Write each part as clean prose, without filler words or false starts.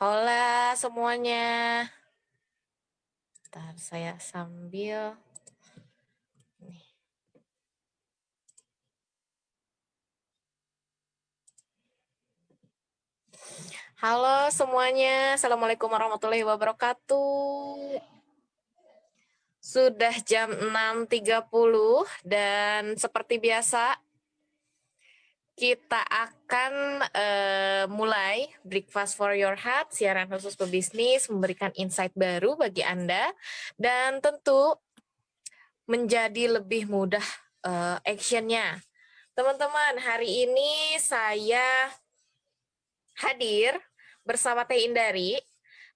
Hola semuanya. Bentar saya sambil nih. Halo semuanya, Assalamualaikum warahmatullahi wabarakatuh. Sudah jam 6.30 dan seperti biasa kita akan mulai Breakfast for Your Heart, siaran khusus pebisnis, memberikan insight baru bagi Anda dan tentu menjadi lebih mudah actionnya. Teman-teman, hari ini saya hadir bersama Teh Indari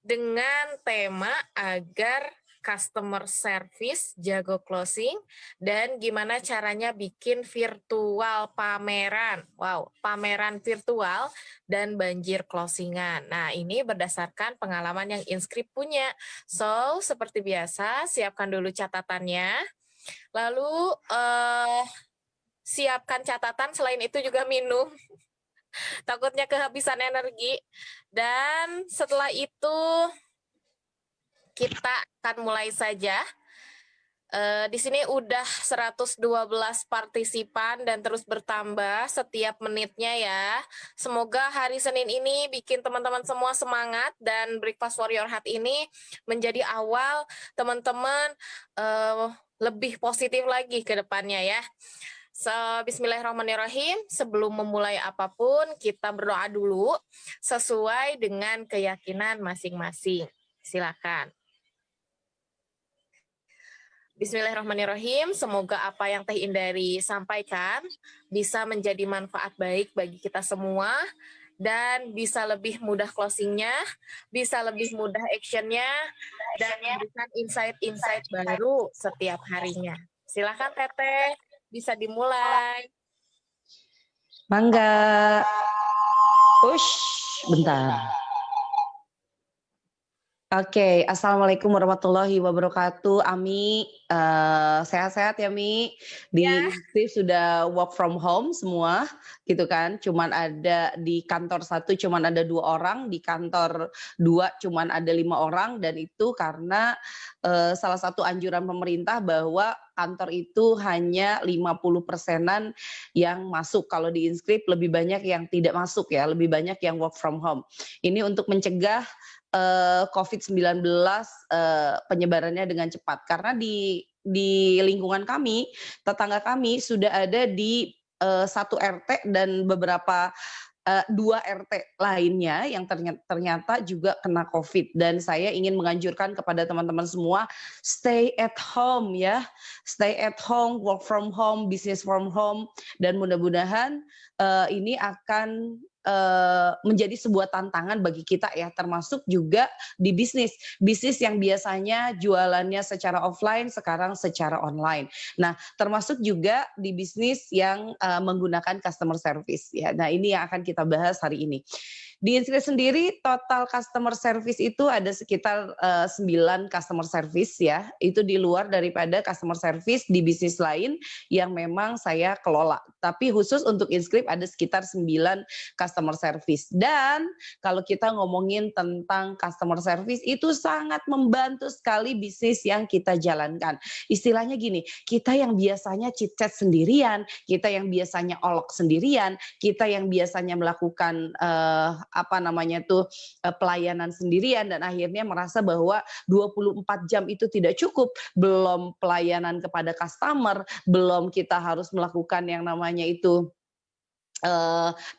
dengan tema agar customer service jago closing dan gimana caranya bikin virtual pameran. Wow, pameran virtual dan banjir closingan. Nah, ini berdasarkan pengalaman yang Inscript punya. So, seperti biasa, siapkan dulu catatannya. Lalu, siapkan catatan, selain itu juga minum. Takutnya kehabisan energi. Dan setelah itu kita akan mulai saja. Di sini udah 112 partisipan dan terus bertambah setiap menitnya ya. Semoga hari Senin ini bikin teman-teman semua semangat dan Breakfast for Your Heart ini menjadi awal teman-teman lebih positif lagi ke depannya ya. So, bismillahirrahmanirrahim. Sebelum memulai apapun, kita berdoa dulu sesuai dengan keyakinan masing-masing. Silakan. Bismillahirrahmanirrahim. Semoga apa yang Teh Indari sampaikan bisa menjadi manfaat baik bagi kita semua dan bisa lebih mudah closingnya, bisa lebih mudah actionnya, dan memberikan insight-insight baru setiap harinya. Silakan Teteh, bisa dimulai. Mangga. Ush, bentar. Oke, Assalamualaikum warahmatullahi wabarakatuh. Ami, sehat-sehat ya Mi. Di Inscript sudah work from home semua, gitu kan. Cuman ada di kantor 1 cuman ada 2 orang, di kantor 2 cuman ada 5 orang, dan itu karena salah satu anjuran pemerintah bahwa kantor itu hanya 50%-an yang masuk. Kalau di Inscript lebih banyak yang tidak masuk ya, lebih banyak yang work from home. Ini untuk mencegah COVID-19 penyebarannya dengan cepat, karena di lingkungan kami, tetangga kami sudah ada di 1 RT dan beberapa 2 RT lainnya yang ternyata juga kena COVID, dan saya ingin menganjurkan kepada teman-teman semua stay at home ya, stay at home, work from home, business from home, dan mudah-mudahan ini akan menjadi sebuah tantangan bagi kita ya, termasuk juga di bisnis yang biasanya jualannya secara offline sekarang secara online. Nah, termasuk juga di bisnis yang menggunakan customer service ya. Nah, ini yang akan kita bahas hari ini. Di Inscript sendiri total customer service itu ada sekitar 9 customer service ya. Itu di luar daripada customer service di bisnis lain yang memang saya kelola. Tapi khusus untuk Inscript ada sekitar 9 customer service. Dan kalau kita ngomongin tentang customer service itu sangat membantu sekali bisnis yang kita jalankan. Istilahnya gini, kita yang biasanya chit-chat sendirian, kita yang biasanya olok sendirian, kita yang biasanya melakukan pelayanan sendirian, dan akhirnya merasa bahwa 24 jam itu tidak cukup, belum pelayanan kepada customer, belum kita harus melakukan yang namanya itu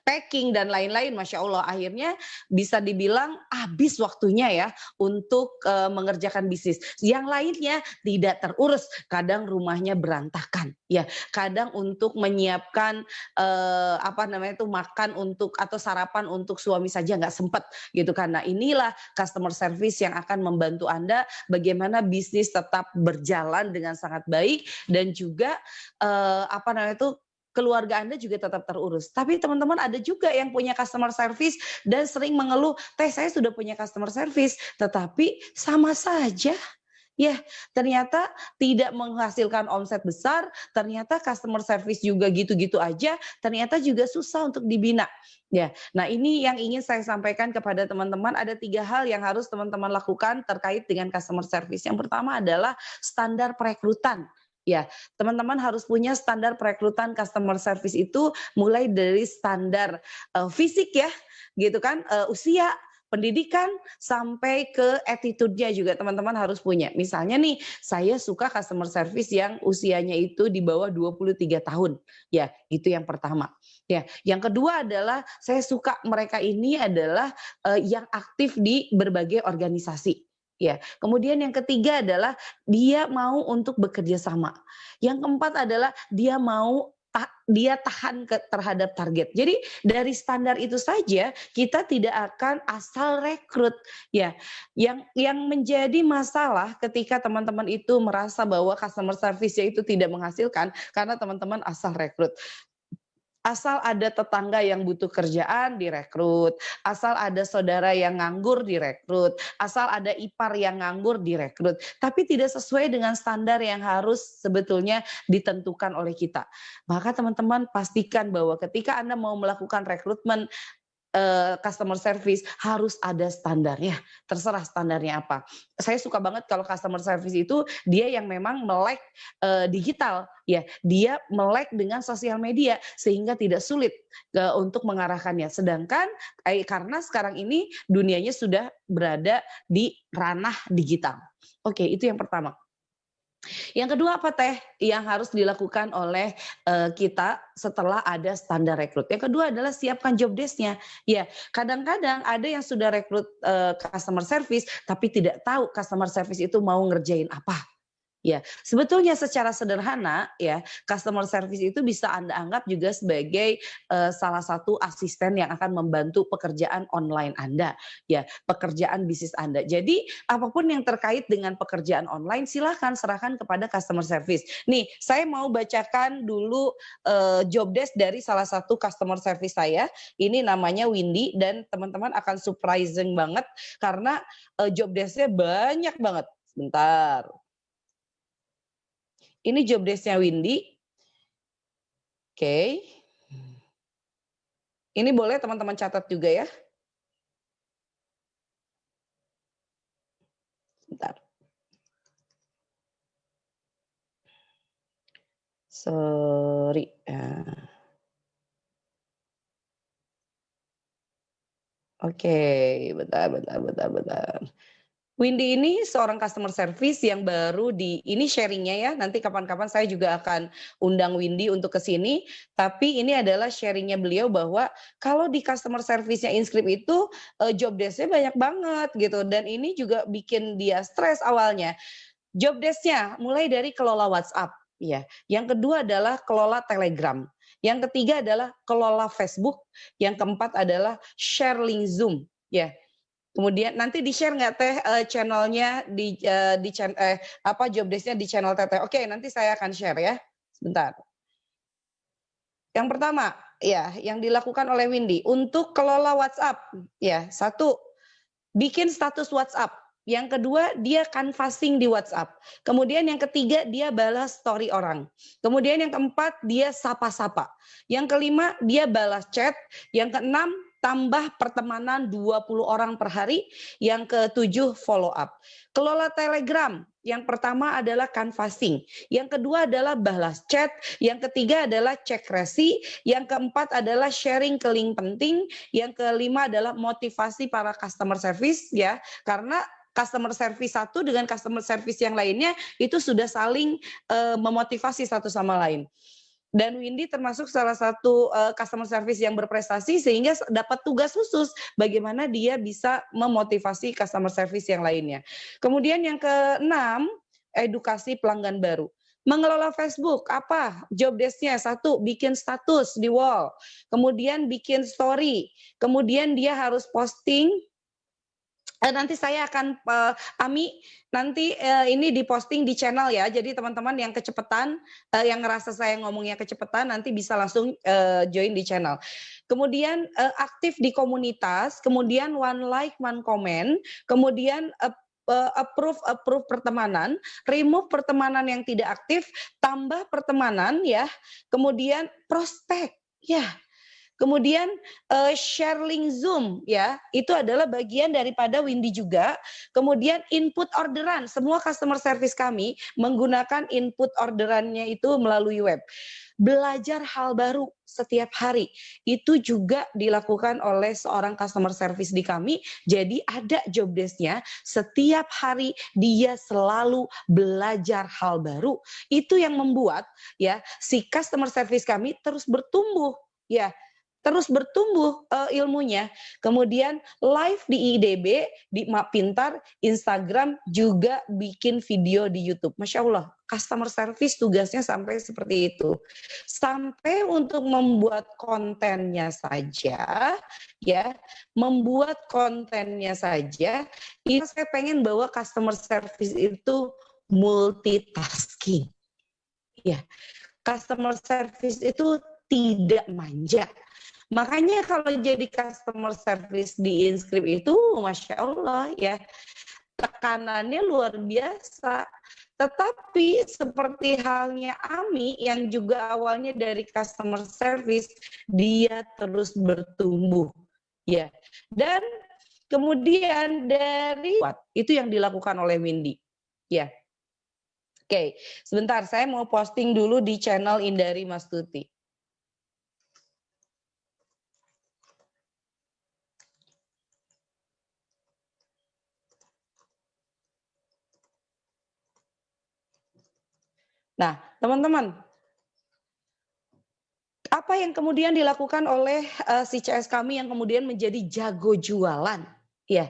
packing dan lain-lain. Masya Allah, akhirnya bisa dibilang habis waktunya ya untuk mengerjakan bisnis. Yang lainnya tidak terurus, kadang rumahnya berantakan ya, kadang untuk menyiapkan makan untuk atau sarapan untuk suami saja nggak sempat gitu kan. Nah, inilah customer service yang akan membantu Anda bagaimana bisnis tetap berjalan dengan sangat baik, dan juga keluarga Anda juga tetap terurus. Tapi teman-teman ada juga yang punya customer service dan sering mengeluh, "Teh, saya sudah punya customer service, tetapi sama saja." Ya, ternyata tidak menghasilkan omset besar, ternyata customer service juga gitu-gitu aja, ternyata juga susah untuk dibina. Ya, nah ini yang ingin saya sampaikan kepada teman-teman, ada 3 hal yang harus teman-teman lakukan terkait dengan customer service. Yang pertama adalah standar perekrutan. Ya, teman-teman harus punya standar perekrutan customer service itu mulai dari standar fisik ya, gitu kan, usia, pendidikan, sampai ke attitude-nya juga teman-teman harus punya. Misalnya nih, saya suka customer service yang usianya itu di bawah 23 tahun. Ya, itu yang pertama. Ya, yang kedua adalah saya suka mereka ini adalah yang aktif di berbagai organisasi. Ya, kemudian yang ketiga adalah dia mau untuk bekerja sama. Yang keempat adalah dia tahan terhadap target. Jadi dari standar itu saja kita tidak akan asal rekrut ya. Yang menjadi masalah ketika teman-teman itu merasa bahwa customer service-nya itu tidak menghasilkan karena teman-teman asal rekrut. Asal ada tetangga yang butuh kerjaan direkrut, asal ada saudara yang nganggur direkrut, asal ada ipar yang nganggur direkrut, tapi tidak sesuai dengan standar yang harus sebetulnya ditentukan oleh kita. Maka teman-teman pastikan bahwa ketika Anda mau melakukan rekrutmen customer service harus ada standarnya, terserah standarnya apa. Saya suka banget kalau customer service itu dia yang memang melek digital, ya, dia melek dengan sosial media sehingga tidak sulit untuk mengarahkannya. Sedangkan karena sekarang ini dunianya sudah berada di ranah digital. Oke, itu yang pertama. Yang kedua apa Teh yang harus dilakukan oleh kita setelah ada standar rekrut? Yang kedua adalah siapkan job desk-nya. Ya, kadang-kadang ada yang sudah rekrut customer service tapi tidak tahu customer service itu mau ngerjain apa. Ya, sebetulnya secara sederhana ya, customer service itu bisa Anda anggap juga sebagai salah satu asisten yang akan membantu pekerjaan online Anda, ya, pekerjaan bisnis Anda. Jadi apapun yang terkait dengan pekerjaan online silahkan serahkan kepada customer service. Nih, saya mau bacakan dulu job desk dari salah satu customer service saya. Ini namanya Windy dan teman-teman akan surprising banget karena job desk-nya banyak banget. Sebentar. Ini job desk-nya Windy. Oke. Ini boleh teman-teman catat juga ya. Bentar. Sorry. Oke, bentar. Windy ini seorang customer service yang baru ini sharingnya ya, nanti kapan-kapan saya juga akan undang Windy untuk ke sini, tapi ini adalah sharingnya beliau bahwa kalau di customer service-nya Inscript itu job desk-nya banyak banget gitu, dan ini juga bikin dia stres awalnya. Job desk-nya mulai dari kelola WhatsApp, ya. Yang kedua adalah kelola Telegram. Yang ketiga adalah kelola Facebook. Yang keempat adalah share link Zoom, ya. Kemudian nanti di-share nggak Teh channelnya job desk-nya di channel Teteh. Oke, nanti saya akan share ya. Sebentar. Yang pertama, ya, yang dilakukan oleh Windy untuk kelola WhatsApp, ya, satu, bikin status WhatsApp. Yang kedua, dia canvassing di WhatsApp. Kemudian yang ketiga, dia balas story orang. Kemudian yang keempat, dia sapa-sapa. Yang kelima, dia balas chat. Yang keenam, tambah pertemanan 20 orang per hari. Yang ketujuh, follow up. Kelola Telegram, yang pertama adalah canvassing. Yang kedua adalah balas chat. Yang ketiga adalah cek resi. Yang keempat adalah sharing ke link penting. Yang kelima adalah motivasi para customer service ya. Karena customer service satu dengan customer service yang lainnya itu sudah saling memotivasi satu sama lain. Dan Windy termasuk salah satu customer service yang berprestasi sehingga dapat tugas khusus bagaimana dia bisa memotivasi customer service yang lainnya. Kemudian yang keenam, edukasi pelanggan baru. Mengelola Facebook, apa job desk-nya? Satu, bikin status di wall. Kemudian bikin story. Kemudian dia harus posting. Nanti saya akan Ami nanti ini diposting di channel ya. Jadi teman-teman yang kecepatan, yang ngerasa saya ngomongnya kecepatan nanti bisa langsung join di channel. Kemudian aktif di komunitas, kemudian one like, one comment, kemudian approve pertemanan, remove pertemanan yang tidak aktif, tambah pertemanan ya, kemudian prospek ya. Kemudian share link Zoom ya, itu adalah bagian daripada Windy juga. Kemudian input orderan, semua customer service kami menggunakan input orderannya itu melalui web. Belajar hal baru setiap hari, itu juga dilakukan oleh seorang customer service di kami. Jadi ada job desk-nya, setiap hari dia selalu belajar hal baru. Itu yang membuat ya si customer service kami terus bertumbuh ya, terus bertumbuh ilmunya. Kemudian live di IDB, di Mak Pintar, Instagram, juga bikin video di YouTube. Masya Allah, customer service tugasnya sampai seperti itu. Sampai untuk membuat kontennya saja, ya, membuat kontennya saja, itu saya pengen bahwa customer service itu multitasking. Ya, customer service itu tidak manja. Makanya kalau jadi customer service di Inscript itu, Masya Allah ya, tekanannya luar biasa. Tetapi seperti halnya Ami yang juga awalnya dari customer service, dia terus bertumbuh. Ya, dan kemudian dari itu yang dilakukan oleh Windy. Ya, oke, sebentar saya mau posting dulu di channel Indari Mastuti. Nah, teman-teman, apa yang kemudian dilakukan oleh si CS kami yang kemudian menjadi jago jualan? Ya,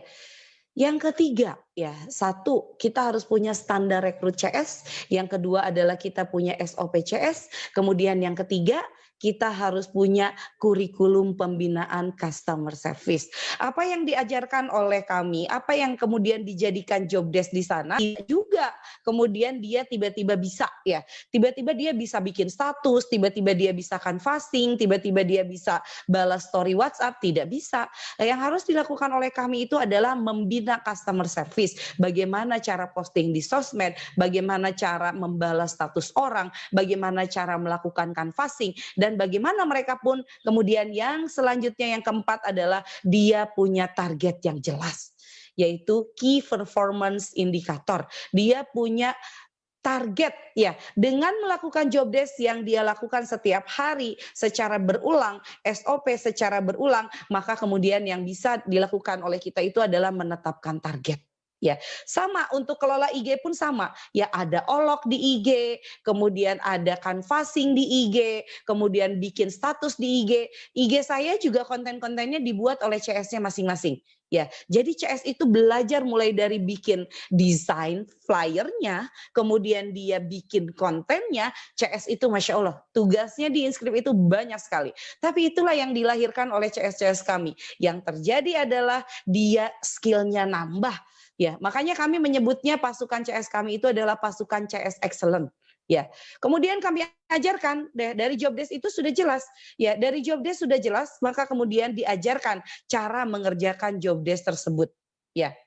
yang ketiga, ya, satu, kita harus punya standar rekrut CS. Yang kedua adalah kita punya SOP CS. Kemudian yang ketiga, kita harus punya kurikulum pembinaan customer service. Apa yang diajarkan oleh kami, apa yang kemudian dijadikan job desk di sana, juga kemudian dia tiba-tiba bisa ya, tiba-tiba dia bisa bikin status, tiba-tiba dia bisa canvassing, tiba-tiba dia bisa balas story WhatsApp, tidak bisa. Yang harus dilakukan oleh kami itu adalah membina customer service. Bagaimana cara posting di sosmed, bagaimana cara membalas status orang, bagaimana cara melakukan canvassing, dan bagaimana mereka pun kemudian yang selanjutnya yang keempat adalah dia punya target yang jelas, yaitu key performance indicator. Dia punya target ya, dengan melakukan job desk yang dia lakukan setiap hari secara berulang, SOP secara berulang, maka kemudian yang bisa dilakukan oleh kita itu adalah menetapkan target. Ya, sama untuk kelola IG pun sama. Ya, ada olog di IG, kemudian ada canvassing di IG, kemudian bikin status di IG. IG saya juga konten-kontennya dibuat oleh CS-nya masing-masing. Ya, jadi CS itu belajar mulai dari bikin desain flyernya, kemudian dia bikin kontennya. CS itu Masya Allah, tugasnya di Inscript itu banyak sekali. Tapi itulah yang dilahirkan oleh CS-CS kami. Yang terjadi adalah dia skillnya nambah. Ya, makanya kami menyebutnya pasukan CS kami itu adalah pasukan CS excellent. Ya, kemudian kami ajarkan dari job desk itu sudah jelas. Ya, dari job desk sudah jelas, maka kemudian diajarkan cara mengerjakan job desk tersebut. Ya.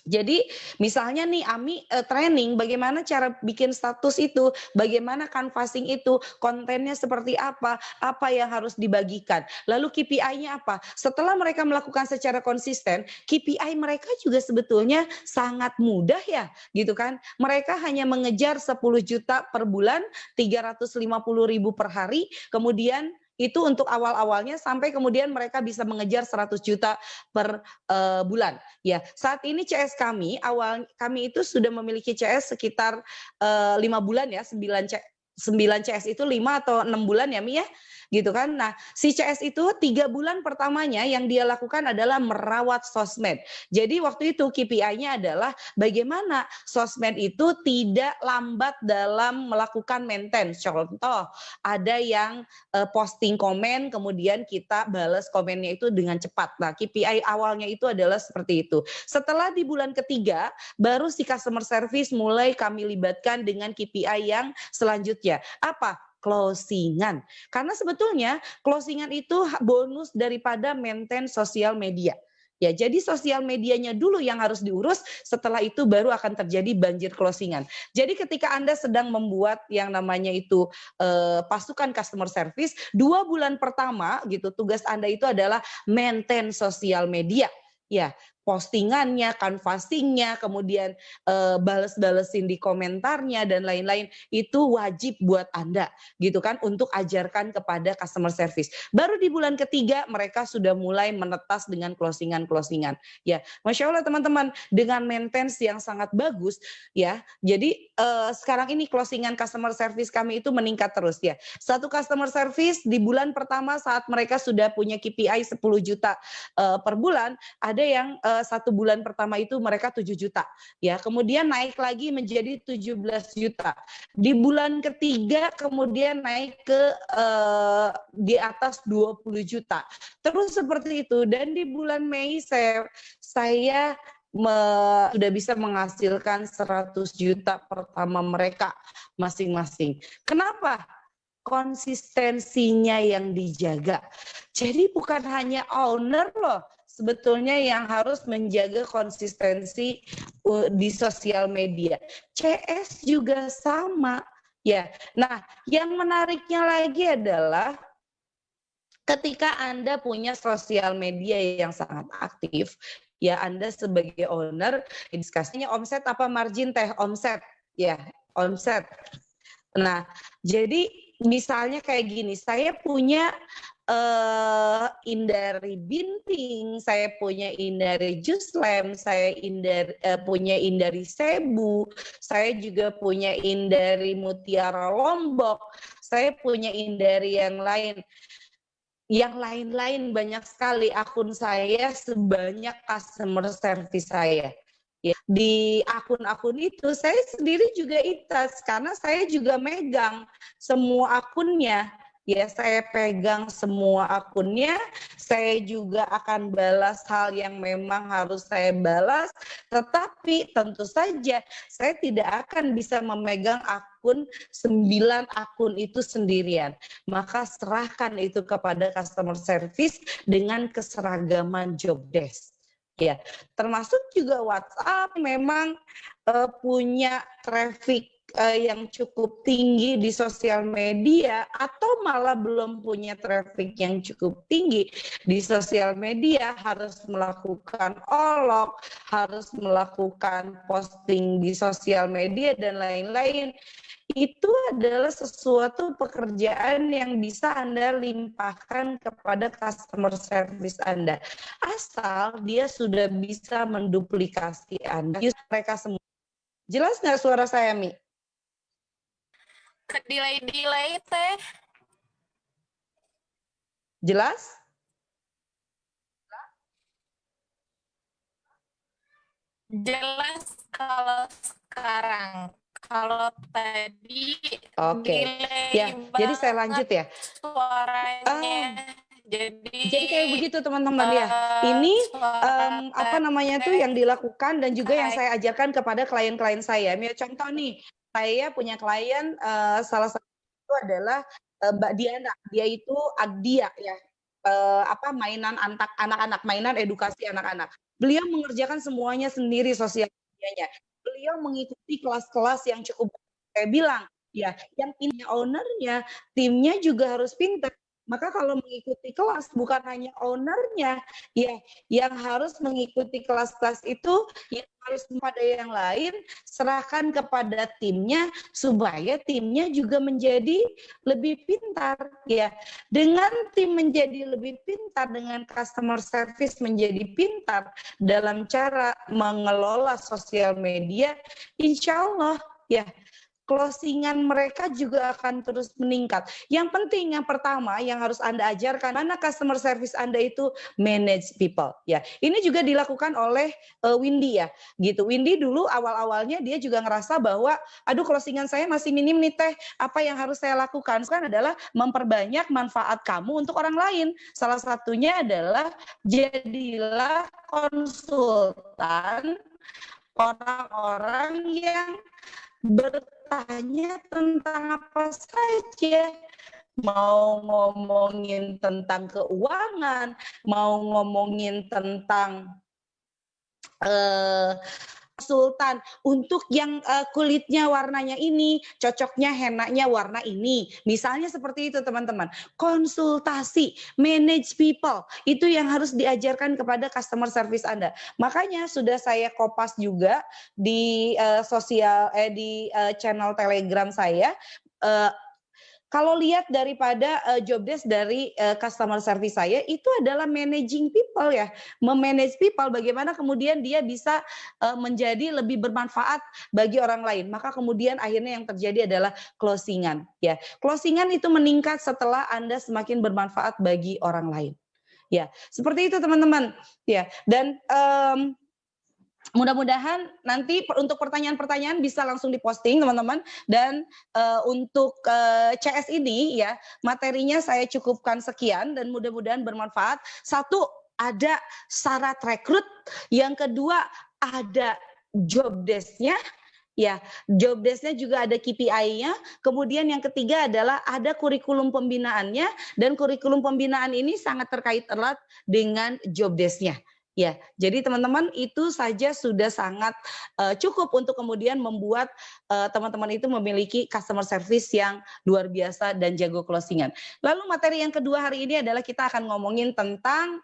Jadi misalnya nih Ami training bagaimana cara bikin status itu, bagaimana canvassing itu, kontennya seperti apa yang harus dibagikan. Lalu KPI-nya apa? Setelah mereka melakukan secara konsisten, KPI mereka juga sebetulnya sangat mudah ya, gitu kan. Mereka hanya mengejar 10 juta per bulan, 350.000 per hari, kemudian itu untuk awal-awalnya sampai kemudian mereka bisa mengejar 100 juta per bulan. Ya, saat ini CS kami kami itu sudah memiliki CS sekitar 5 bulan ya, 9 CS itu 5 atau 6 bulan ya Mi ya, gitu kan. Nah, si CS itu 3 bulan pertamanya yang dia lakukan adalah merawat sosmed. Jadi waktu itu KPI-nya adalah bagaimana sosmed itu tidak lambat dalam melakukan maintenance. Contoh, ada yang posting komen, kemudian kita balas komennya itu dengan cepat. Nah, KPI awalnya itu adalah seperti itu. Setelah di bulan ketiga, baru si customer service mulai kami libatkan dengan KPI yang selanjutnya. Apa? Closingan. Karena sebetulnya closingan itu bonus daripada maintain sosial media. Ya, jadi sosial medianya dulu yang harus diurus, setelah itu baru akan terjadi banjir closingan. Jadi ketika Anda sedang membuat yang namanya itu pasukan customer service, 2 bulan pertama gitu tugas Anda itu adalah maintain sosial media. Ya, postingannya, canvassing-nya, kemudian bales-balesin di komentarnya dan lain-lain itu wajib buat Anda gitu kan untuk ajarkan kepada customer service. Baru di bulan ketiga mereka sudah mulai menetas dengan closingan-closingan. Ya, Masya Allah teman-teman, dengan maintenance yang sangat bagus ya. Jadi sekarang ini closingan customer service kami itu meningkat terus ya. Satu customer service di bulan pertama saat mereka sudah punya KPI 10 juta per bulan, ada yang 1 bulan pertama itu mereka 7 juta ya. Kemudian naik lagi menjadi 17 juta. Di bulan ketiga kemudian naik ke di atas 20 juta. Terus seperti itu dan di bulan Mei saya sudah bisa menghasilkan 100 juta pertama mereka masing-masing. Kenapa? Konsistensinya yang dijaga. Jadi bukan hanya owner loh sebetulnya yang harus menjaga konsistensi di sosial media. CS juga sama. Ya, nah yang menariknya lagi adalah ketika Anda punya sosial media yang sangat aktif, ya Anda sebagai owner, diskusinya omset apa margin teh? Omset, ya omset. Nah, jadi misalnya kayak gini, saya punya Indari Binting, saya punya Indari Juslem, saya punya Indari Sebu, saya juga punya Indari Mutiara Lombok, saya punya Indari yang lain. Yang lain-lain banyak sekali akun saya sebanyak customer service saya. Ya, di akun-akun itu saya sendiri juga itas karena saya juga megang semua akunnya. Ya, saya pegang semua akunnya, saya juga akan balas hal yang memang harus saya balas, tetapi tentu saja saya tidak akan bisa memegang akun 9 akun itu sendirian. Maka serahkan itu kepada customer service dengan keseragaman job desk. Ya, termasuk juga WhatsApp memang punya traffic yang cukup tinggi di sosial media atau malah belum punya traffic yang cukup tinggi di sosial media harus melakukan olok, harus melakukan posting di sosial media dan lain-lain. Itu adalah sesuatu pekerjaan yang bisa Anda limpahkan kepada customer service Anda. Asal dia sudah bisa menduplikasi Anda. Mereka semua. Jelas nggak suara saya, Mi? Kedelay-delay teh. Jelas? Jelas kalau sekarang. Kalau tadi Ya, jadi saya lanjut ya. Suaranya. Jadi kayak begitu teman-teman ya. Ini apa namanya tuh yang dilakukan dan juga yang saya ajarkan kepada klien-klien saya. Contoh nih, saya punya klien salah satu itu adalah Mbak Diana. Dia itu Agdia ya. Apa mainan anak-anak, mainan edukasi anak-anak. Beliau mengerjakan semuanya sendiri sosial medianya. Beliau mengikuti kelas-kelas yang cukup saya bilang ya, yang ini ownernya, timnya juga harus pintar. Maka kalau mengikuti kelas bukan hanya ownernya ya yang harus mengikuti kelas-kelas itu yang harus kepada yang lain serahkan kepada timnya supaya timnya juga menjadi lebih pintar ya. Dengan tim menjadi lebih pintar, dengan customer service menjadi pintar dalam cara mengelola sosial media, insya Allah ya closingan mereka juga akan terus meningkat. Yang penting yang pertama yang harus Anda ajarkan mana customer service Anda itu manage people ya. Ini juga dilakukan oleh Windy ya. Gitu. Windy dulu awal-awalnya dia juga ngerasa bahwa aduh closingan saya masih minim nih teh. Apa yang harus saya lakukan? Sekarang adalah memperbanyak manfaat kamu untuk orang lain. Salah satunya adalah jadilah konsultan orang-orang yang bertanya tentang apa saja mau ngomongin tentang keuangan, mau ngomongin tentang konsultan untuk yang kulitnya warnanya ini, cocoknya henaknya warna ini. Misalnya seperti itu teman-teman. Konsultasi, manage people, itu yang harus diajarkan kepada customer service Anda. Makanya sudah saya kopas juga di channel Telegram saya. Kalau lihat daripada job desk dari customer service saya itu adalah managing people ya, memanage people bagaimana kemudian dia bisa menjadi lebih bermanfaat bagi orang lain. Maka kemudian akhirnya yang terjadi adalah closingan ya. Closingan itu meningkat setelah Anda semakin bermanfaat bagi orang lain. Ya, seperti itu teman-teman. Ya, dan mudah-mudahan nanti untuk pertanyaan-pertanyaan bisa langsung diposting teman-teman, dan untuk CS ini ya materinya saya cukupkan sekian dan mudah-mudahan bermanfaat. Satu, ada syarat rekrut, yang kedua ada job desk-nya. Ya, job desk-nya juga ada KPI-nya. Kemudian yang ketiga adalah ada kurikulum pembinaannya, dan kurikulum pembinaan ini sangat terkait erat dengan job desk-nya. Ya, jadi teman-teman itu saja sudah sangat cukup untuk kemudian membuat teman-teman itu memiliki customer service yang luar biasa dan jago closingan. Lalu materi yang kedua hari ini adalah kita akan ngomongin tentang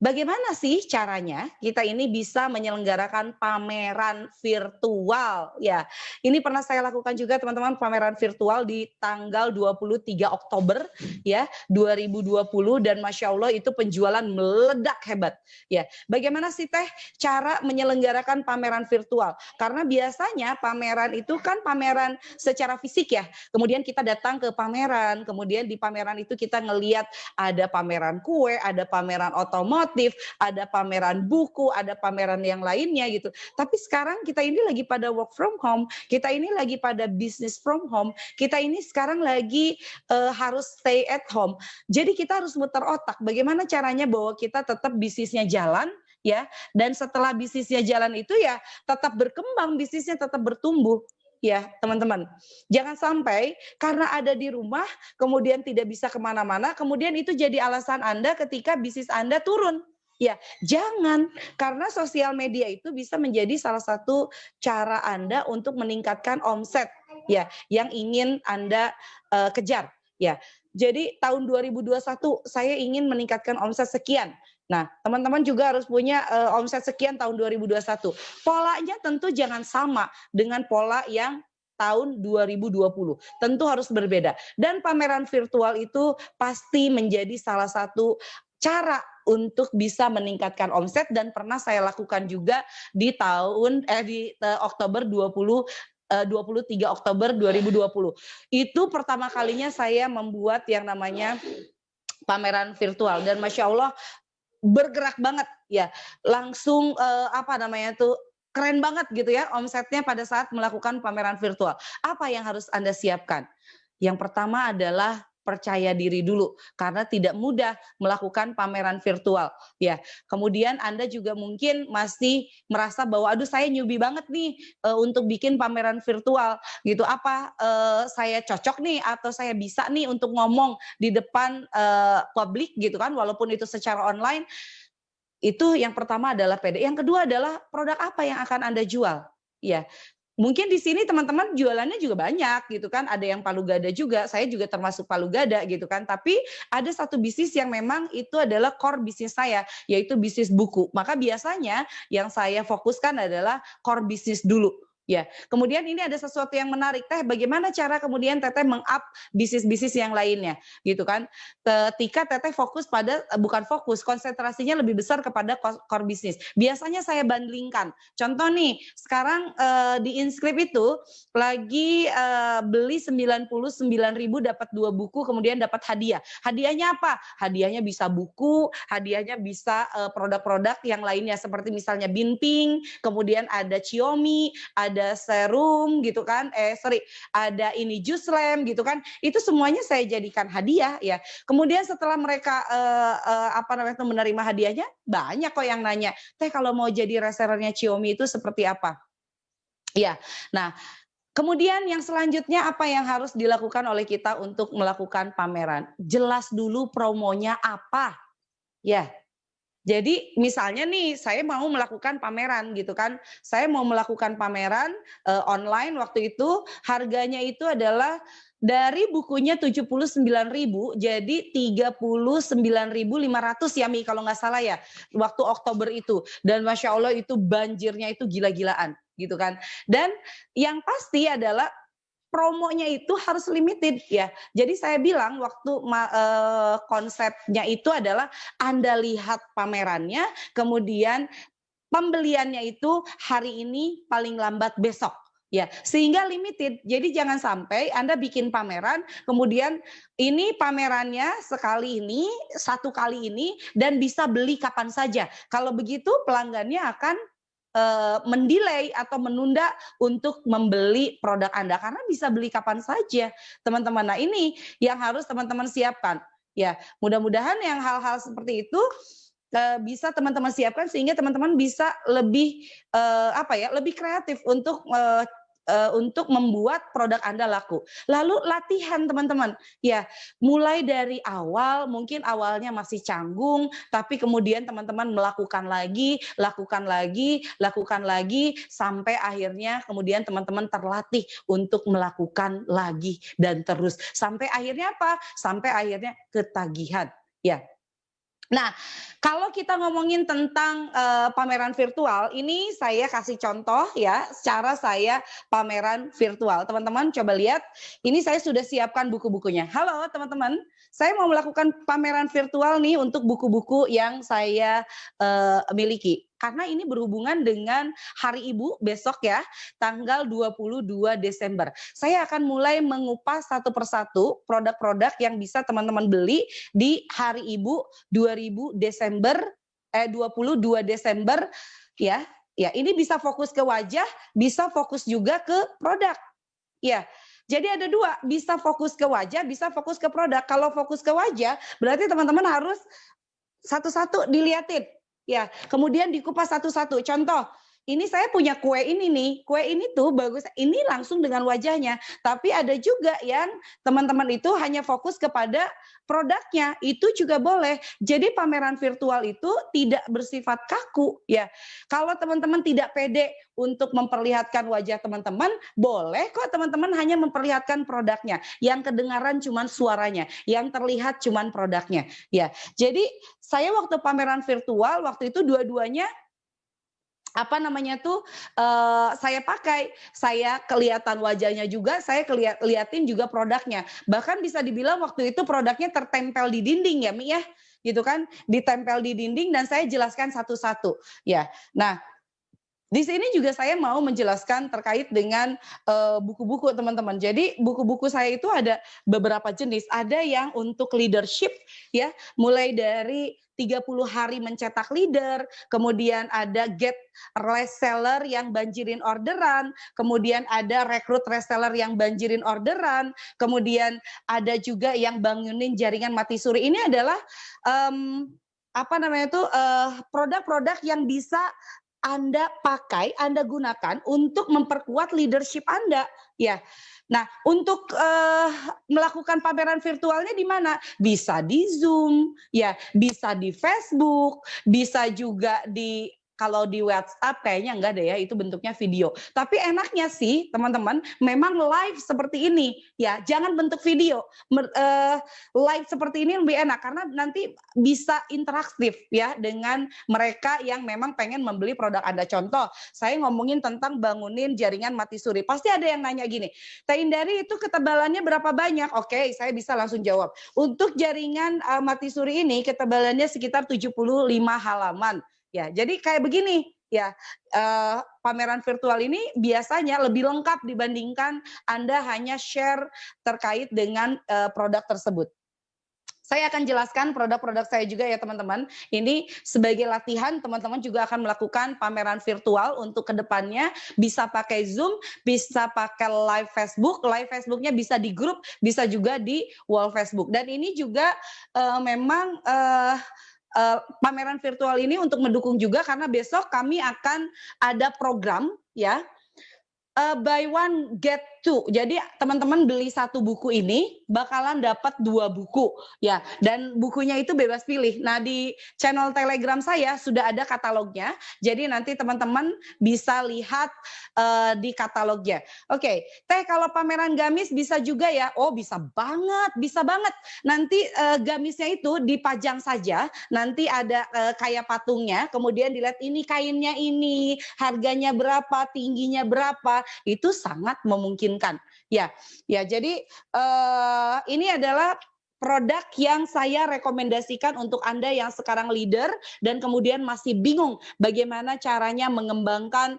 bagaimana sih caranya kita ini bisa menyelenggarakan pameran virtual ya. Ini pernah saya lakukan juga teman-teman, pameran virtual di tanggal 23 Oktober ya 2020, dan Masya Allah itu penjualan meledak hebat ya. Bagaimana sih Teh cara menyelenggarakan pameran virtual? Karena biasanya pameran itu kan pameran secara fisik ya. Kemudian kita datang ke pameran, kemudian di pameran itu kita ngelihat ada pameran kue, ada pameran otomotif, ada pameran buku, ada pameran yang lainnya gitu. Tapi sekarang kita ini lagi pada work from home, kita ini lagi pada business from home, kita ini sekarang lagi harus stay at home. Jadi kita harus muter otak bagaimana caranya bahwa kita tetap bisnisnya jalan ya, dan setelah bisnisnya jalan itu ya tetap berkembang, bisnisnya tetap bertumbuh. Ya teman-teman, jangan sampai karena ada di rumah kemudian tidak bisa kemana-mana, kemudian itu jadi alasan Anda ketika bisnis Anda turun. Ya, jangan, karena sosial media itu bisa menjadi salah satu cara Anda untuk meningkatkan omset ya yang ingin Anda kejar ya. Jadi tahun 2021 saya ingin meningkatkan omset sekian. Nah, teman-teman juga harus punya omset sekian tahun 2021. Polanya tentu jangan sama dengan pola yang tahun 2020. Tentu harus berbeda. Dan pameran virtual itu pasti menjadi salah satu cara untuk bisa meningkatkan omset, dan pernah saya lakukan juga di Oktober 23 Oktober 2020. Itu pertama kalinya saya membuat yang namanya pameran virtual, dan Masya Allah bergerak banget ya, langsung keren banget gitu ya omsetnya pada saat melakukan pameran virtual. Apa yang harus Anda siapkan? Yang pertama adalah percaya diri dulu, karena tidak mudah melakukan pameran virtual ya. Kemudian Anda juga mungkin masih merasa bahwa aduh saya newbie banget nih untuk bikin pameran virtual gitu. Apa saya cocok nih atau saya bisa nih untuk ngomong di depan publik gitu kan, walaupun itu secara online. Itu yang pertama adalah pede. Yang kedua adalah produk apa yang akan Anda jual. Ya, mungkin di sini teman-teman jualannya juga banyak gitu kan. Ada yang palu gada juga, saya juga termasuk palu gada gitu kan. Tapi ada satu bisnis yang memang itu adalah core bisnis saya, yaitu bisnis buku. Maka biasanya yang saya fokuskan adalah core bisnis dulu. Ya, kemudian ini ada sesuatu yang menarik, Teh. Bagaimana cara kemudian Teteh meng-up bisnis-bisnis yang lainnya, gitu kan? Ketika Teteh fokus pada konsentrasinya lebih besar kepada core bisnis. Biasanya saya bandingkan. Contoh nih, sekarang di Inscript itu lagi beli 99.000 dapat 2 buku, kemudian dapat hadiah. Hadiahnya apa? Hadiahnya bisa buku, hadiahnya bisa produk-produk yang lainnya seperti misalnya Binping, kemudian ada Xiaomi, ada serum gitu kan, ada ini Juice Lamp gitu kan, itu semuanya saya jadikan hadiah ya. Kemudian setelah mereka menerima hadiahnya, banyak kok yang nanya, Teh kalau mau jadi resellernya Xiaomi itu seperti apa? Ya, nah Kemudian yang selanjutnya apa yang harus dilakukan oleh kita untuk melakukan pameran? Jelas dulu promonya apa, ya. Jadi misalnya nih saya mau melakukan pameran gitu kan, saya mau melakukan pameran, online waktu itu harganya itu adalah dari bukunya 79.000 jadi 39.500 ya Mi kalau nggak salah ya, waktu Oktober itu. Dan Masya Allah itu banjirnya itu gila-gilaan gitu kan. Dan yang pasti adalah promonya itu harus limited ya. Jadi saya bilang waktu konsepnya itu adalah Anda lihat pamerannya, kemudian pembeliannya itu hari ini paling lambat besok. Ya, sehingga limited. Jadi jangan sampai Anda bikin pameran, kemudian ini pamerannya sekali ini, satu kali ini, dan bisa beli kapan saja. Kalau begitu pelanggannya akan mendelay atau menunda untuk membeli produk Anda karena bisa beli kapan saja, teman-teman. Nah, ini yang harus teman-teman siapkan. Ya, mudah-mudahan yang hal-hal seperti itu bisa teman-teman siapkan sehingga teman-teman bisa lebih lebih kreatif untuk membuat produk Anda laku. Lalu latihan teman-teman, ya mulai dari awal mungkin awalnya masih canggung, tapi kemudian teman-teman melakukan lagi, lakukan lagi, sampai akhirnya kemudian teman-teman terlatih untuk melakukan lagi dan terus. Sampai akhirnya apa? Sampai akhirnya ketagihan. Ya, nah, kalau kita ngomongin tentang pameran virtual, ini saya kasih contoh ya, cara saya pameran virtual. Teman-teman coba lihat, ini saya sudah siapkan buku-bukunya. Halo teman-teman, saya mau melakukan pameran virtual nih untuk buku-buku yang saya miliki. Karena ini berhubungan dengan Hari Ibu besok ya, tanggal 22 Desember. Saya akan mulai mengupas satu persatu produk-produk yang bisa teman-teman beli di Hari Ibu 22 Desember ya. Ya, ini bisa fokus ke wajah, bisa fokus juga ke produk. Ya. Jadi ada dua, bisa fokus ke wajah, bisa fokus ke produk. Kalau fokus ke wajah, berarti teman-teman harus satu-satu diliatin. Ya, kemudian dikupas satu-satu. Contoh, ini saya punya kue ini nih, kue ini tuh bagus, ini langsung dengan wajahnya. Tapi ada juga yang teman-teman itu hanya fokus kepada produknya, itu juga boleh. Jadi pameran virtual itu tidak bersifat kaku ya. Kalau teman-teman tidak pede untuk memperlihatkan wajah teman-teman, boleh kok teman-teman hanya memperlihatkan produknya. Yang kedengaran cuman suaranya, yang terlihat cuman produknya. Ya, jadi saya waktu pameran virtual waktu itu dua-duanya saya kelihatan wajahnya juga, saya liatin juga produknya. Bahkan bisa dibilang waktu itu produknya tertempel di dinding ya Mi ya, gitu kan, ditempel di dinding dan saya jelaskan satu-satu ya. Nah, di sini juga saya mau menjelaskan terkait dengan buku-buku teman-teman. Jadi buku-buku saya itu ada beberapa jenis. Ada yang untuk leadership ya, mulai dari 30 hari mencetak leader, kemudian ada get reseller yang banjirin orderan, kemudian ada rekrut reseller yang banjirin orderan, kemudian ada juga yang bangunin jaringan mati suri. Ini adalah produk-produk yang bisa Anda pakai, Anda gunakan untuk memperkuat leadership Anda, ya. Nah, untuk melakukan pameran virtualnya di mana? Bisa di Zoom, ya, bisa di Facebook, bisa juga kalau di WhatsApp kayaknya enggak deh ya, itu bentuknya video. Tapi enaknya sih, teman-teman, memang live seperti ini, ya. Jangan bentuk video. Live seperti ini lebih enak karena nanti bisa interaktif ya dengan mereka yang memang pengen membeli produk Anda. Contoh, saya ngomongin tentang bangunin jaringan mati suri. Pasti ada yang nanya gini, Teh Indari itu ketebalannya berapa banyak? Oke, saya bisa langsung jawab. Untuk jaringan mati suri ini ketebalannya sekitar 75 halaman. Ya, jadi kayak begini ya, pameran virtual ini biasanya lebih lengkap dibandingkan Anda hanya share terkait dengan produk tersebut. Saya akan jelaskan produk-produk saya juga ya teman-teman. Ini sebagai latihan teman-teman juga akan melakukan pameran virtual untuk kedepannya. Bisa pakai Zoom, bisa pakai live Facebook. Live Facebooknya bisa di grup, bisa juga di wall Facebook. Dan ini juga memang pameran virtual ini untuk mendukung juga karena besok kami akan ada program ya. buy one get two. Jadi teman-teman beli satu buku ini bakalan dapat 2 buku ya. Dan bukunya itu bebas pilih. Nah, di channel Telegram saya sudah ada katalognya. Jadi nanti teman-teman bisa lihat di katalognya. Oke, Teh kalau pameran gamis bisa juga ya? Oh, bisa banget, bisa banget. Nanti gamisnya itu dipajang saja. Nanti ada kayak patungnya. Kemudian dilihat ini kainnya ini, harganya berapa, tingginya berapa. Itu sangat memungkinkan ya. Jadi ini adalah produk yang saya rekomendasikan untuk Anda yang sekarang leader dan kemudian masih bingung bagaimana caranya mengembangkan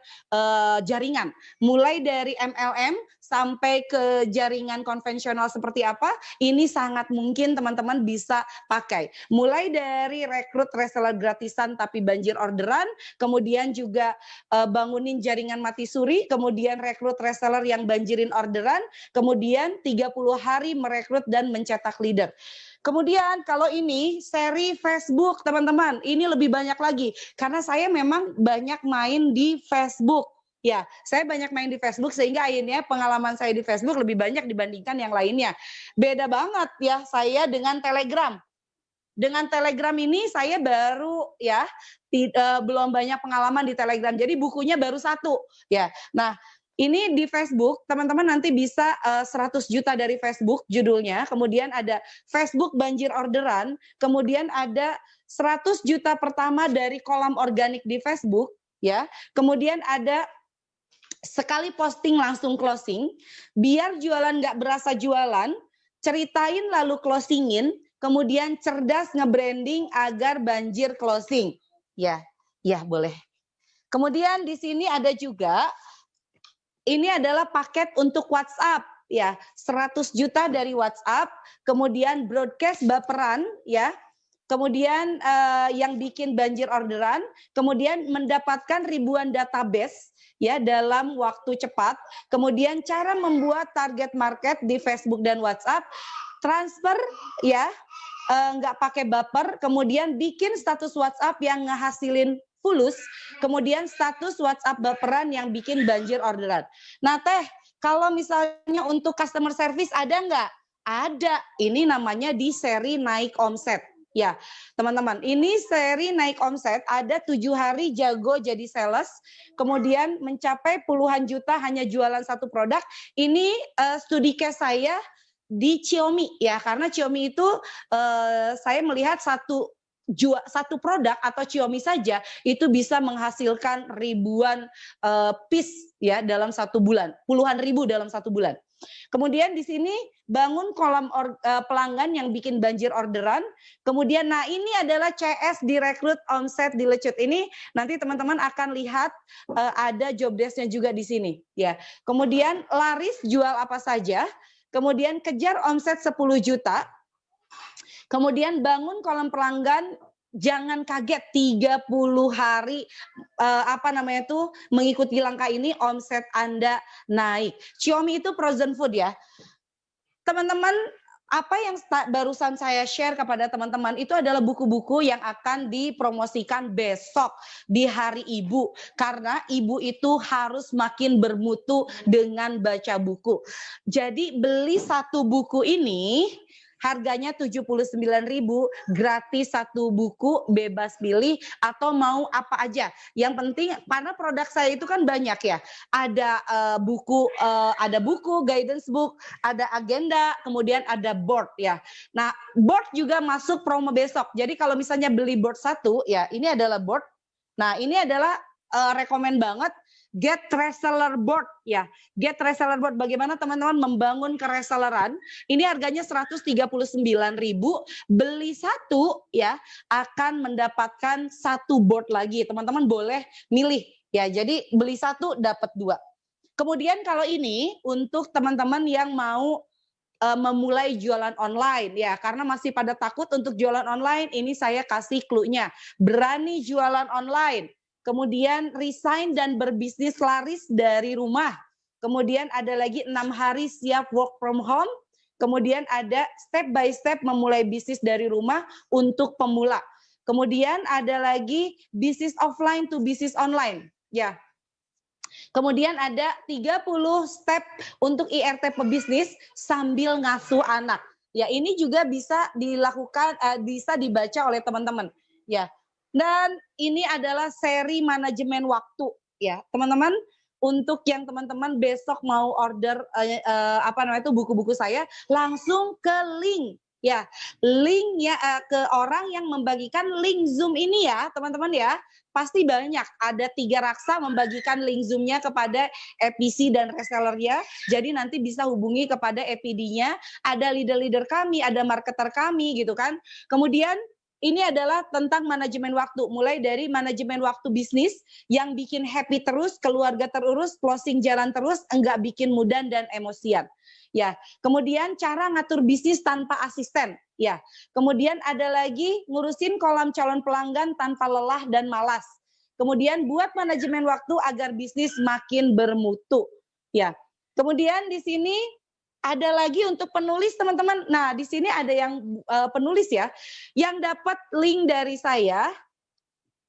jaringan. Mulai dari MLM sampai ke jaringan konvensional seperti apa, ini sangat mungkin teman-teman bisa pakai. Mulai dari rekrut reseller gratisan tapi banjir orderan, kemudian juga bangunin jaringan mati suri, kemudian rekrut reseller yang banjirin orderan, kemudian 30 hari merekrut dan mencetak leader. Kemudian kalau ini seri Facebook teman-teman, ini lebih banyak lagi karena saya memang banyak main di Facebook. Ya, saya banyak main di Facebook sehingga akhirnya pengalaman saya di Facebook lebih banyak dibandingkan yang lainnya. Beda banget ya saya dengan Telegram. Dengan Telegram ini saya baru ya belum banyak pengalaman di Telegram. Jadi bukunya baru 1 ya. Nah, ini di Facebook, teman-teman nanti bisa 100 juta dari Facebook judulnya, kemudian ada Facebook banjir orderan, kemudian ada 100 juta pertama dari kolam organik di Facebook, ya. Kemudian ada sekali posting langsung closing, biar jualan nggak berasa jualan, ceritain lalu closingin, kemudian cerdas nge-branding agar banjir closing. Ya, boleh. Kemudian di sini ada juga ini adalah paket untuk WhatsApp ya, 100 juta dari WhatsApp, kemudian broadcast baperan ya, kemudian yang bikin banjir orderan, kemudian mendapatkan ribuan database ya dalam waktu cepat, kemudian cara membuat target market di Facebook dan WhatsApp, transfer ya, nggak pakai baper, kemudian bikin status WhatsApp yang ngehasilin fulus, kemudian status WhatsApp baperan yang bikin banjir orderan. Nah Teh, kalau misalnya untuk customer service ada nggak? Ada, ini namanya di seri naik omset. Ya teman-teman, ini seri naik omset, ada 7 hari jago jadi sales, kemudian mencapai puluhan juta hanya jualan satu produk. Ini studi case saya di Xiaomi ya, karena Xiaomi itu saya melihat satu produk atau Xiaomi saja itu bisa menghasilkan ribuan piece ya dalam 1 bulan, puluhan ribu dalam 1 bulan. Kemudian di sini bangun kolam pelanggan yang bikin banjir orderan. Kemudian nah ini adalah CS direkrut omset dilecut. Ini nanti teman-teman akan lihat ada job desk-nya juga di sini ya. Kemudian laris jual apa saja. Kemudian kejar omset 10 juta. Kemudian bangun kolam pelanggan, jangan kaget 30 hari mengikuti langkah ini omset Anda naik. Xiaomi itu frozen food ya. Teman-teman, apa yang barusan saya share kepada teman-teman itu adalah buku-buku yang akan dipromosikan besok di Hari Ibu. Karena ibu itu harus makin bermutu dengan baca buku. Jadi beli satu buku ini harganya 79.000, gratis satu buku, bebas pilih atau mau apa aja. Yang penting karena produk saya itu kan banyak ya. Ada buku, guidance book, ada agenda, kemudian ada board ya. Nah, board juga masuk promo besok. Jadi kalau misalnya beli board 1 ya, ini adalah board. Nah, ini adalah rekomen banget Get Reseller Board ya. Get Reseller Board, bagaimana teman-teman membangun kereselleran. Ini harganya 139.000, beli 1 ya akan mendapatkan 1 board lagi. Teman-teman boleh milih ya. Jadi beli 1 dapat 2. Kemudian kalau ini untuk teman-teman yang mau memulai jualan online ya, karena masih pada takut untuk jualan online, ini saya kasih clue-nya. Berani jualan online. Kemudian resign dan berbisnis laris dari rumah. Kemudian ada lagi 6 hari siap work from home. Kemudian ada step by step memulai bisnis dari rumah untuk pemula. Kemudian ada lagi bisnis offline to bisnis online. Ya. Kemudian ada 30 step untuk IRT pebisnis sambil ngasuh anak. Ya, ini juga bisa dilakukan, bisa dibaca oleh teman-teman. Ya, dan ini adalah seri manajemen waktu. Ya, teman-teman, untuk yang teman-teman besok mau order buku-buku saya, langsung ke link. Ya, linknya ke orang yang membagikan link Zoom ini ya, teman-teman ya. Pasti banyak, ada 3 raksa membagikan link Zoom-nya kepada EPC dan resellernya. Jadi nanti bisa hubungi kepada EPD-nya, ada leader-leader kami, ada marketer kami gitu kan. Kemudian ini adalah tentang manajemen waktu, mulai dari manajemen waktu bisnis yang bikin happy terus, keluarga terurus, closing jalan terus, enggak bikin mudan dan emosian. Ya, kemudian cara ngatur bisnis tanpa asisten. Ya, kemudian ada lagi ngurusin kolam calon pelanggan tanpa lelah dan malas. Kemudian buat manajemen waktu agar bisnis makin bermutu. Ya, kemudian di sini ada lagi untuk penulis teman-teman. Nah, di sini ada yang penulis ya, yang dapat link dari saya.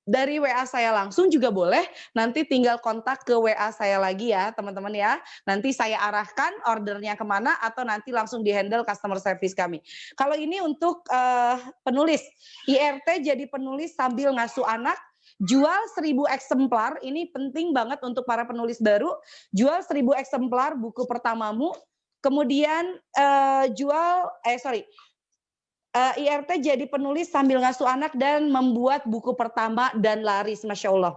Dari WA saya langsung juga boleh, nanti tinggal kontak ke WA saya lagi ya teman-teman ya. Nanti saya arahkan ordernya kemana atau nanti langsung di-handle customer service kami. Kalau ini untuk penulis, IRT jadi penulis sambil ngasuh anak, jual 1000 eksemplar, ini penting banget untuk para penulis baru, jual 1000 eksemplar buku pertamamu, kemudian IRT jadi penulis sambil ngasuh anak dan membuat buku pertama dan laris, Masya Allah.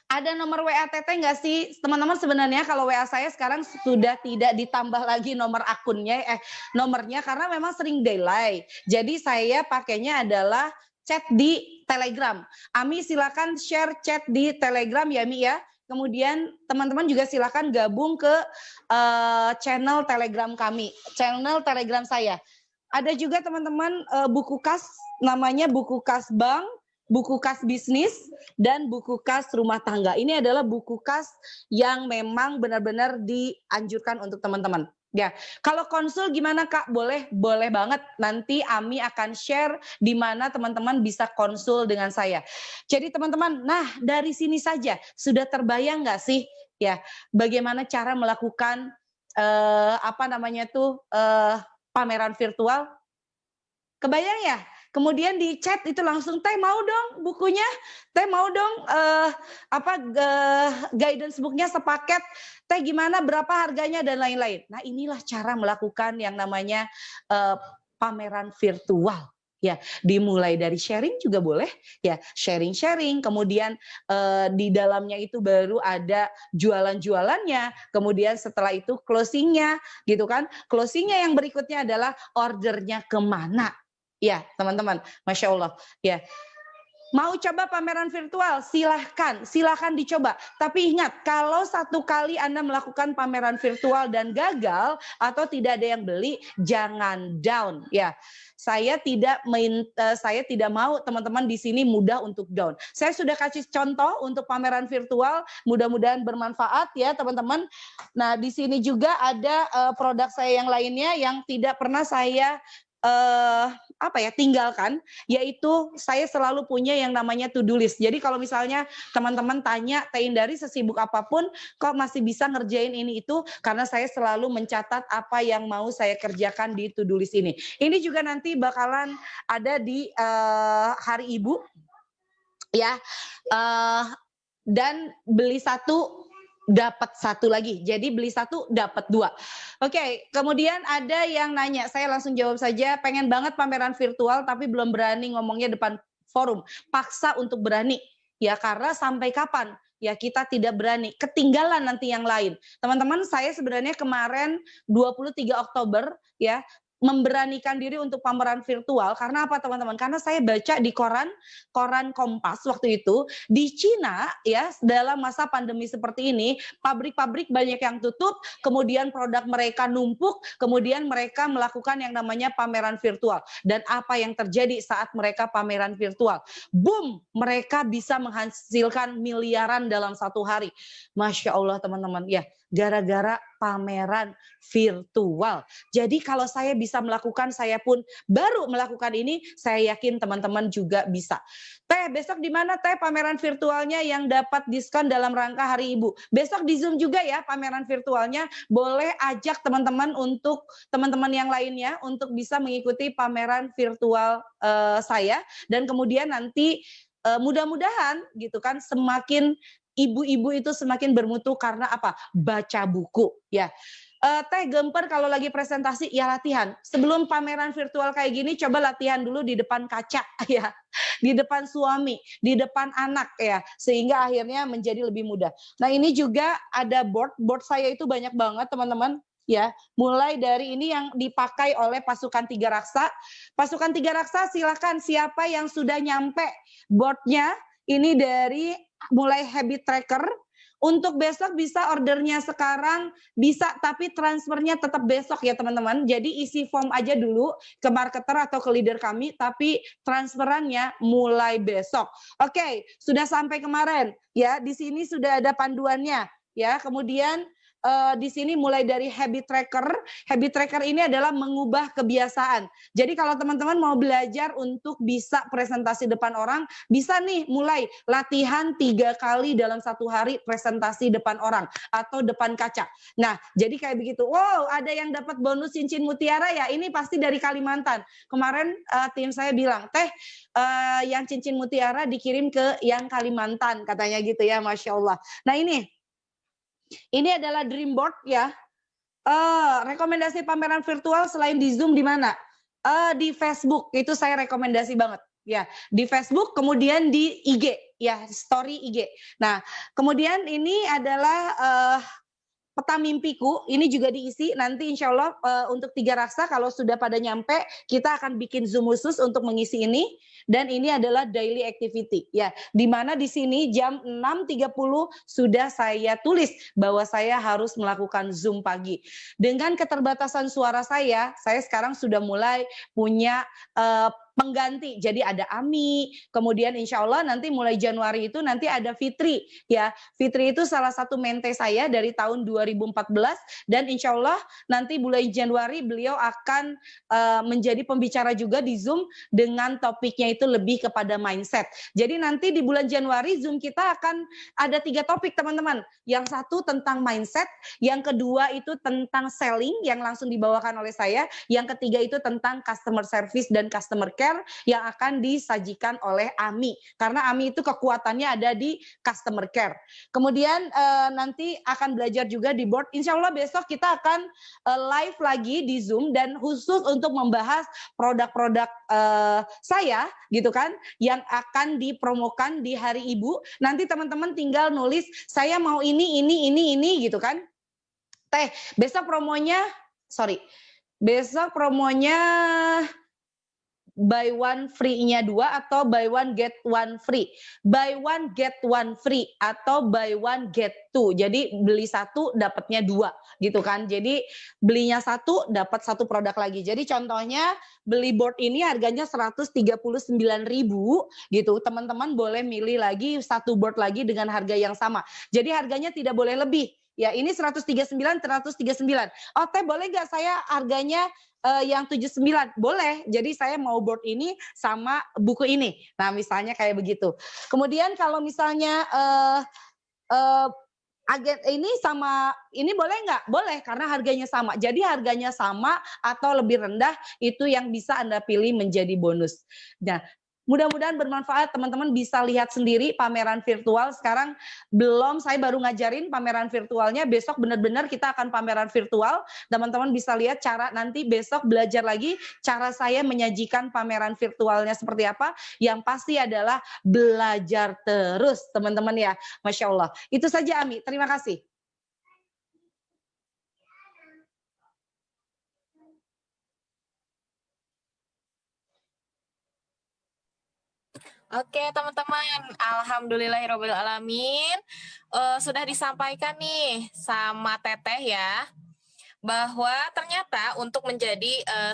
Ada nomor WA Teteh nggak sih? Teman-teman sebenarnya kalau WA saya sekarang sudah tidak ditambah lagi nomor nomornya karena memang sering delay. Jadi saya pakainya adalah chat di Telegram. Ami silakan share chat di Telegram ya Mi ya. Kemudian teman-teman juga silakan gabung ke channel Telegram kami, channel Telegram saya. Ada juga teman-teman buku kas, namanya buku kas bank, buku kas bisnis, dan buku kas rumah tangga. Ini adalah buku kas yang memang benar-benar dianjurkan untuk teman-teman. Ya, kalau konsul gimana Kak? Boleh banget. Nanti Ami akan share di mana teman-teman bisa konsul dengan saya. Jadi teman-teman, nah dari sini saja sudah terbayang nggak sih ya bagaimana cara melakukan pameran virtual? Kebayang ya? Kemudian di chat itu langsung, Teh mau dong bukunya, Teh mau dong guidance booknya sepaket, Teh gimana, berapa harganya dan lain-lain. Nah inilah cara melakukan yang namanya pameran virtual. Ya, dimulai dari sharing juga boleh, ya sharing-sharing. Kemudian di dalamnya itu baru ada jualan-jualannya. Kemudian setelah itu closingnya, gitu kan? Closingnya yang berikutnya adalah ordernya kemana? Ya, teman-teman, Masya Allah. Ya, mau coba pameran virtual, silahkan dicoba. Tapi ingat, kalau satu kali Anda melakukan pameran virtual dan gagal atau tidak ada yang beli, jangan down. Ya, saya tidak mau teman-teman di sini mudah untuk down. Saya sudah kasih contoh untuk pameran virtual, mudah-mudahan bermanfaat ya teman-teman. Nah, di sini juga ada produk saya yang lainnya yang tidak pernah saya tinggalkan, yaitu saya selalu punya yang namanya to-do list. Jadi kalau misalnya teman-teman tanya, Teh Indari sesibuk apapun kok masih bisa ngerjain ini itu, karena saya selalu mencatat apa yang mau saya kerjakan di to-do list ini. Ini juga nanti bakalan ada di Hari Ibu ya, dan beli satu dapat satu lagi. Jadi beli satu dapat dua. Oke, kemudian ada yang nanya, saya langsung jawab saja, pengen banget pameran virtual tapi belum berani ngomongnya depan forum. Paksa untuk berani. Ya karena sampai kapan? Ya kita tidak berani, ketinggalan nanti yang lain. Teman-teman, saya sebenarnya kemarin 23 Oktober ya memberanikan diri untuk pameran virtual karena apa teman-teman? Karena saya baca di koran Kompas waktu itu di Cina ya dalam masa pandemi seperti ini pabrik-pabrik banyak yang tutup, kemudian produk mereka numpuk, kemudian mereka melakukan yang namanya pameran virtual. Dan apa yang terjadi saat mereka pameran virtual? Boom, mereka bisa menghasilkan miliaran dalam satu hari. Masya Allah teman-teman ya, gara-gara pameran virtual. Jadi kalau saya bisa melakukan, saya pun baru melakukan ini, saya yakin teman-teman juga bisa. Teh, besok di mana Teh pameran virtualnya yang dapat diskon dalam rangka Hari Ibu? Besok di Zoom juga ya pameran virtualnya. Boleh ajak teman-teman untuk teman-teman yang lainnya untuk bisa mengikuti pameran virtual saya, dan kemudian nanti mudah-mudahan gitu kan semakin ibu-ibu itu semakin bermutu karena apa? Baca buku ya. Teh Gemper kalau lagi presentasi ya latihan. Sebelum pameran virtual kayak gini coba latihan dulu di depan kaca ya. Di depan suami, di depan anak ya. Sehingga akhirnya menjadi lebih mudah. Nah, ini juga ada board saya itu banyak banget teman-teman ya. Mulai dari ini yang dipakai oleh pasukan Tiga Raksa. Pasukan Tiga Raksa silakan siapa yang sudah nyampe boardnya ini dari mulai habit tracker. Untuk besok bisa ordernya sekarang, bisa tapi transfernya tetap besok ya teman-teman. Jadi isi form aja dulu ke marketer atau ke leader kami, tapi transferannya mulai besok. Oke, sudah sampai kemarin ya. Di sini sudah ada panduannya ya. Kemudian di sini mulai dari habit tracker. Habit tracker ini adalah mengubah kebiasaan. Jadi kalau teman-teman mau belajar untuk bisa presentasi depan orang, bisa nih mulai latihan 3 kali dalam 1 hari presentasi depan orang atau depan kaca. Nah, jadi kayak begitu. Wow, ada yang dapat bonus cincin mutiara ya. Ini pasti dari Kalimantan. Kemarin tim saya bilang, Teh, yang cincin mutiara dikirim ke yang Kalimantan, katanya gitu ya, Masya Allah. Nah ini adalah dream board ya. Rekomendasi pameran virtual selain di Zoom di mana? Di Facebook, itu saya rekomendasi banget. Ya, di Facebook, kemudian di IG, ya, story IG. Nah, kemudian ini adalah peta mimpiku, ini juga diisi nanti insya Allah untuk Tiga Raksa kalau sudah pada nyampe, kita akan bikin Zoom khusus untuk mengisi ini, dan ini adalah daily activity, ya, di mana di sini jam 6.30 sudah saya tulis bahwa saya harus melakukan Zoom pagi. Dengan keterbatasan suara saya sekarang sudah mulai punya pengganti. Jadi ada Ami, kemudian insya Allah nanti mulai Januari itu nanti ada Fitri ya. Fitri itu salah satu mente saya dari tahun 2014 dan insya Allah nanti bulan Januari beliau akan menjadi pembicara juga di Zoom dengan topiknya itu lebih kepada mindset. Jadi nanti di bulan Januari Zoom kita akan ada 3 topik teman-teman. Yang satu tentang mindset, yang kedua itu tentang selling yang langsung dibawakan oleh saya, yang ketiga itu tentang customer service dan customer care yang akan disajikan oleh Ami. Karena Ami itu kekuatannya ada di customer care. Kemudian nanti akan belajar juga di board. Insya Allah besok kita akan live lagi di Zoom dan khusus untuk membahas produk-produk saya gitu kan yang akan dipromokan di Hari Ibu. Nanti teman-teman tinggal nulis saya mau ini gitu kan. Teh, besok promonya buy one free-nya 2 atau buy one get one free. Buy one get one free atau buy one get two. Jadi beli 1 dapatnya 2 gitu kan. Jadi belinya 1 dapat 1 produk lagi. Jadi contohnya beli board ini harganya 139.000 gitu. Teman-teman boleh milih lagi 1 board lagi dengan harga yang sama. Jadi harganya tidak boleh lebih. Ya ini 139. Oh Teh boleh nggak saya harganya yang 79? Boleh. Jadi saya mau board ini sama buku ini. Nah misalnya kayak begitu. Kemudian kalau misalnya agen ini sama ini boleh nggak? Boleh karena harganya sama. Jadi harganya sama atau lebih rendah itu yang bisa Anda pilih menjadi bonus. Nah, mudah-mudahan bermanfaat, teman-teman bisa lihat sendiri pameran virtual. Sekarang saya baru ngajarin pameran virtualnya, besok benar-benar kita akan pameran virtual. Teman-teman bisa lihat cara nanti besok belajar lagi cara saya menyajikan pameran virtualnya seperti apa. Yang pasti adalah belajar terus teman-teman ya. Masya Allah. Itu saja Ami, terima kasih. Oke teman-teman, alhamdulillahirobbilalamin. Sudah disampaikan nih sama Teteh ya, bahwa ternyata untuk menjadikan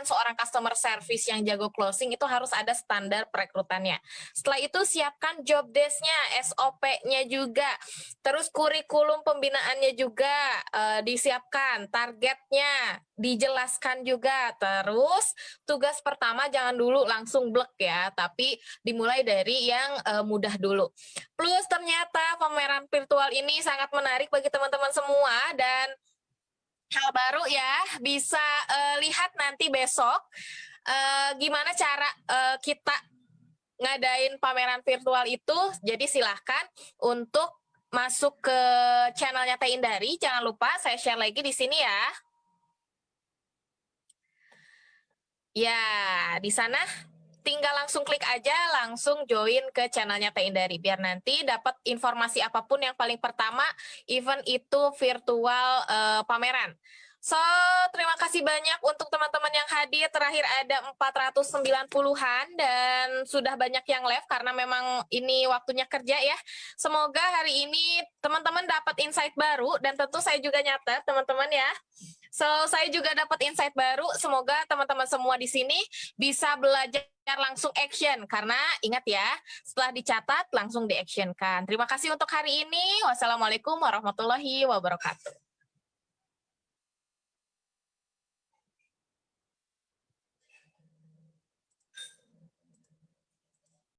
seorang customer service yang jago closing itu harus ada standar perekrutannya. Setelah itu siapkan job desk-nya, SOP-nya juga, terus kurikulum pembinaannya juga disiapkan, targetnya dijelaskan juga. Terus tugas pertama jangan dulu langsung blek ya, tapi dimulai dari yang mudah dulu. Plus ternyata pameran virtual ini sangat menarik bagi teman-teman semua dan hal baru ya, bisa lihat nanti besok gimana cara kita ngadain pameran virtual itu. Jadi silahkan untuk masuk ke channelnya Teh Indari. Jangan lupa saya share lagi di sini ya. Ya, di sana tinggal langsung klik aja, langsung join ke channelnya Teh Indari, biar nanti dapat informasi apapun yang paling pertama, event itu virtual pameran. So, terima kasih banyak untuk teman-teman yang hadir. Terakhir ada 490-an dan sudah banyak yang live karena memang ini waktunya kerja ya. Semoga hari ini teman-teman dapat insight baru dan tentu saya juga nyatet teman-teman ya. So, saya juga dapat insight baru. Semoga teman-teman semua di sini bisa belajar langsung action. Karena ingat ya, setelah dicatat langsung di-actionkan. Terima kasih untuk hari ini. Wassalamualaikum warahmatullahi wabarakatuh.